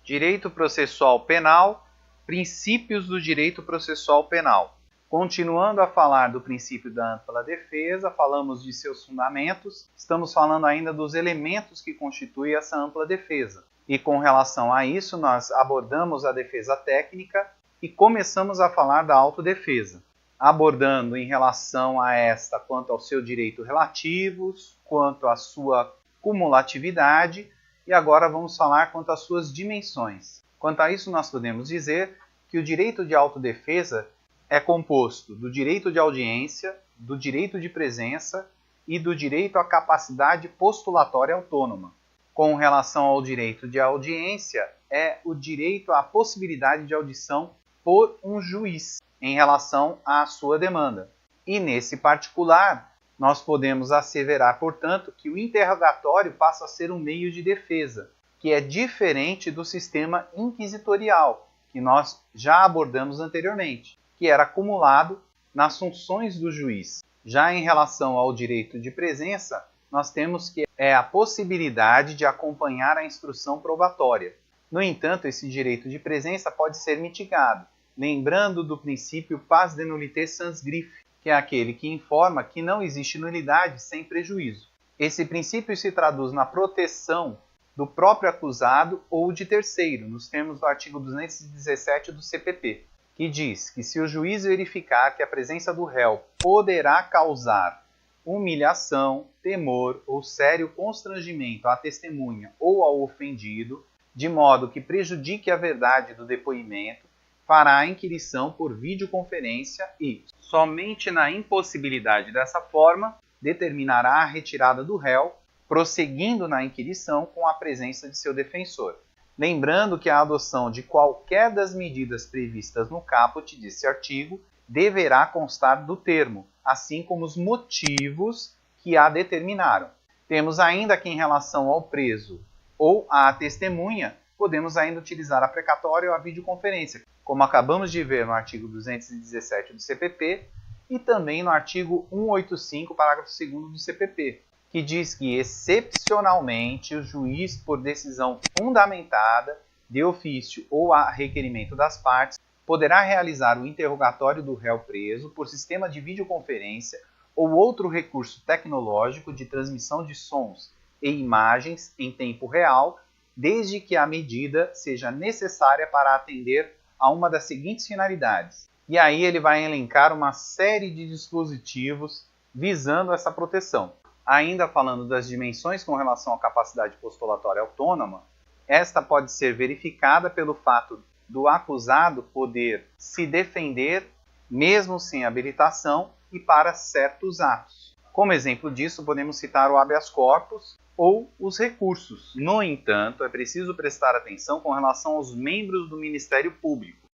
Direito processual penal, princípios do direito processual penal. Continuando a falar do princípio da ampla defesa, falamos de seus fundamentos, estamos falando ainda dos elementos que constituem essa ampla defesa. E com relação a isso, nós abordamos a defesa técnica e começamos a falar da autodefesa, abordando em relação a esta quanto ao seu direito relativos, quanto à sua cumulatividade, e agora vamos falar quanto às suas dimensões. Quanto a isso, nós podemos dizer que o direito de autodefesa é composto do direito de audiência, do direito de presença e do direito à capacidade postulatória autônoma. Com relação ao direito de audiência, é o direito à possibilidade de audição por um juiz em relação à sua demanda. E nesse particular, nós podemos asseverar, portanto, que o interrogatório passa a ser um meio de defesa, que é diferente do sistema inquisitorial, que nós já abordamos anteriormente, que era acumulado nas funções do juiz. Já em relação ao direito de presença, nós temos que é a possibilidade de acompanhar a instrução probatória. No entanto, esse direito de presença pode ser mitigado, lembrando do princípio pas de nullité sans griffe, que é aquele que informa que não existe nulidade sem prejuízo. Esse princípio se traduz na proteção do próprio acusado ou de terceiro, nos termos do artigo 217 do CPP, que diz que se o juiz verificar que a presença do réu poderá causar humilhação, temor ou sério constrangimento à testemunha ou ao ofendido, de modo que prejudique a verdade do depoimento, fará a inquirição por videoconferência e, somente na impossibilidade dessa forma, determinará a retirada do réu, prosseguindo na inquirição com a presença de seu defensor. Lembrando que a adoção de qualquer das medidas previstas no caput desse artigo deverá constar do termo, assim como os motivos que a determinaram. Temos ainda que, em relação ao preso ou à testemunha, podemos ainda utilizar a precatória ou a videoconferência, como acabamos de ver no artigo 217 do CPP e também no artigo 185, parágrafo 2º do CPP, que diz que, excepcionalmente, o juiz, por decisão fundamentada, de ofício ou a requerimento das partes, poderá realizar o interrogatório do réu preso por sistema de videoconferência ou outro recurso tecnológico de transmissão de sons e imagens em tempo real, desde que a medida seja necessária para atender a uma das seguintes finalidades. E aí ele vai elencar uma série de dispositivos visando essa proteção. Ainda falando das dimensões com relação à capacidade postulatória autônoma, esta pode ser verificada pelo fato do acusado poder se defender mesmo sem habilitação e para certos atos. Como exemplo disso, podemos citar o habeas corpus ou os recursos. No entanto, é preciso prestar atenção com relação aos membros do Ministério Público,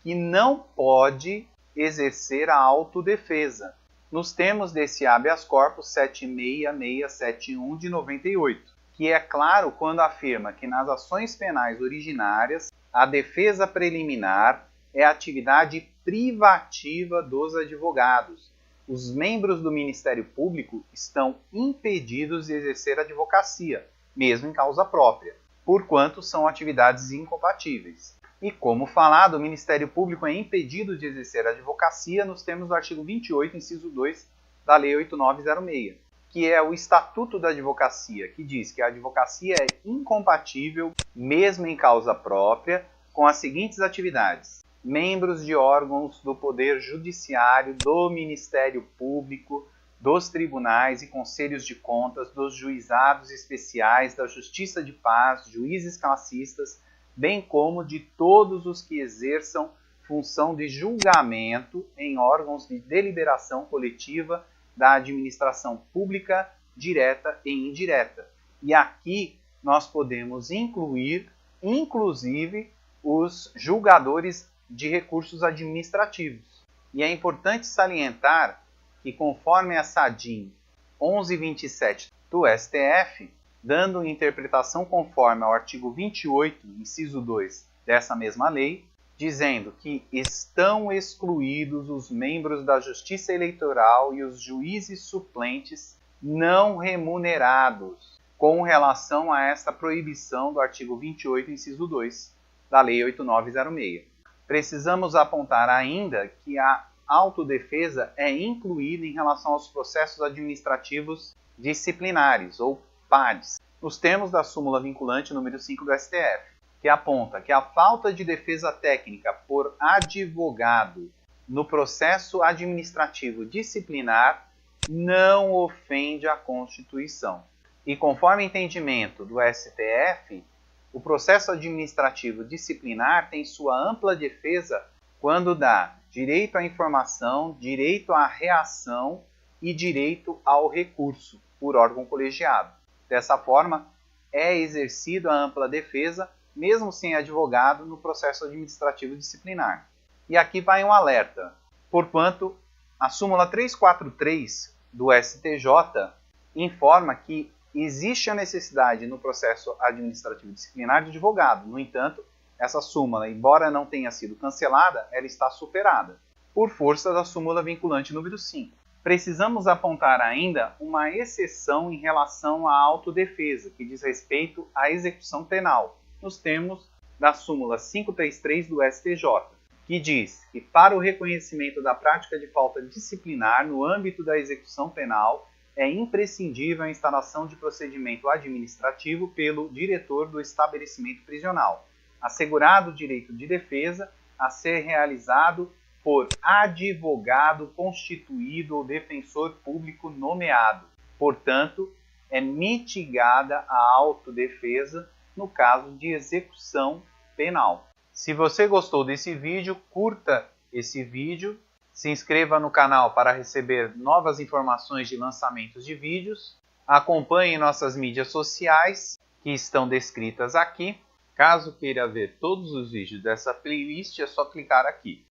que não pode exercer a autodefesa, nos termos desse habeas corpus 76671 de 98, que é claro quando afirma que nas ações penais originárias, a defesa preliminar é a atividade privativa dos advogados. Os membros do Ministério Público estão impedidos de exercer a advocacia, mesmo em causa própria, porquanto são atividades incompatíveis. E como falado, o Ministério Público é impedido de exercer a advocacia nos termos do artigo 28, inciso 2 da Lei 8906, que é o Estatuto da Advocacia, que diz que a advocacia é incompatível, mesmo em causa própria, com as seguintes atividades: membros de órgãos do Poder Judiciário, do Ministério Público, dos tribunais e conselhos de contas, dos juizados especiais, da Justiça de Paz, juízes classistas, bem como de todos os que exerçam função de julgamento em órgãos de deliberação coletiva da administração pública, direta e indireta. E aqui nós podemos incluir, inclusive, os julgadores de recursos administrativos. E é importante salientar que, conforme a SADIM 1127 do STF, dando interpretação conforme ao artigo 28, inciso 2 dessa mesma lei, dizendo que estão excluídos os membros da Justiça Eleitoral e os juízes suplentes não remunerados, com relação a esta proibição do artigo 28, inciso 2, da Lei 8906. Precisamos apontar ainda que a autodefesa é incluída em relação aos processos administrativos disciplinares, ou PADs, nos termos da súmula vinculante número 5 do STF, que aponta que a falta de defesa técnica por advogado no processo administrativo disciplinar não ofende a Constituição. E conforme entendimento do STF, o processo administrativo disciplinar tem sua ampla defesa quando dá direito à informação, direito à reação e direito ao recurso por órgão colegiado. Dessa forma, é exercida a ampla defesa, mesmo sem advogado, no processo administrativo disciplinar. E aqui vai um alerta, porquanto a súmula 343 do STJ informa que existe a necessidade no processo administrativo disciplinar de advogado. No entanto, essa súmula, embora não tenha sido cancelada, ela está superada, por força da súmula vinculante número 5. Precisamos apontar ainda uma exceção em relação à autodefesa, que diz respeito à execução penal, nos termos da súmula 533 do STJ, que diz que para o reconhecimento da prática de falta disciplinar no âmbito da execução penal, é imprescindível a instalação de procedimento administrativo pelo diretor do estabelecimento prisional, assegurado o direito de defesa a ser realizado por advogado constituído ou defensor público nomeado. Portanto, é mitigada a autodefesa no caso de execução penal. Se você gostou desse vídeo, curta esse vídeo, se inscreva no canal para receber novas informações de lançamentos de vídeos, acompanhe nossas mídias sociais que estão descritas aqui. Caso queira ver todos os vídeos dessa playlist, é só clicar aqui.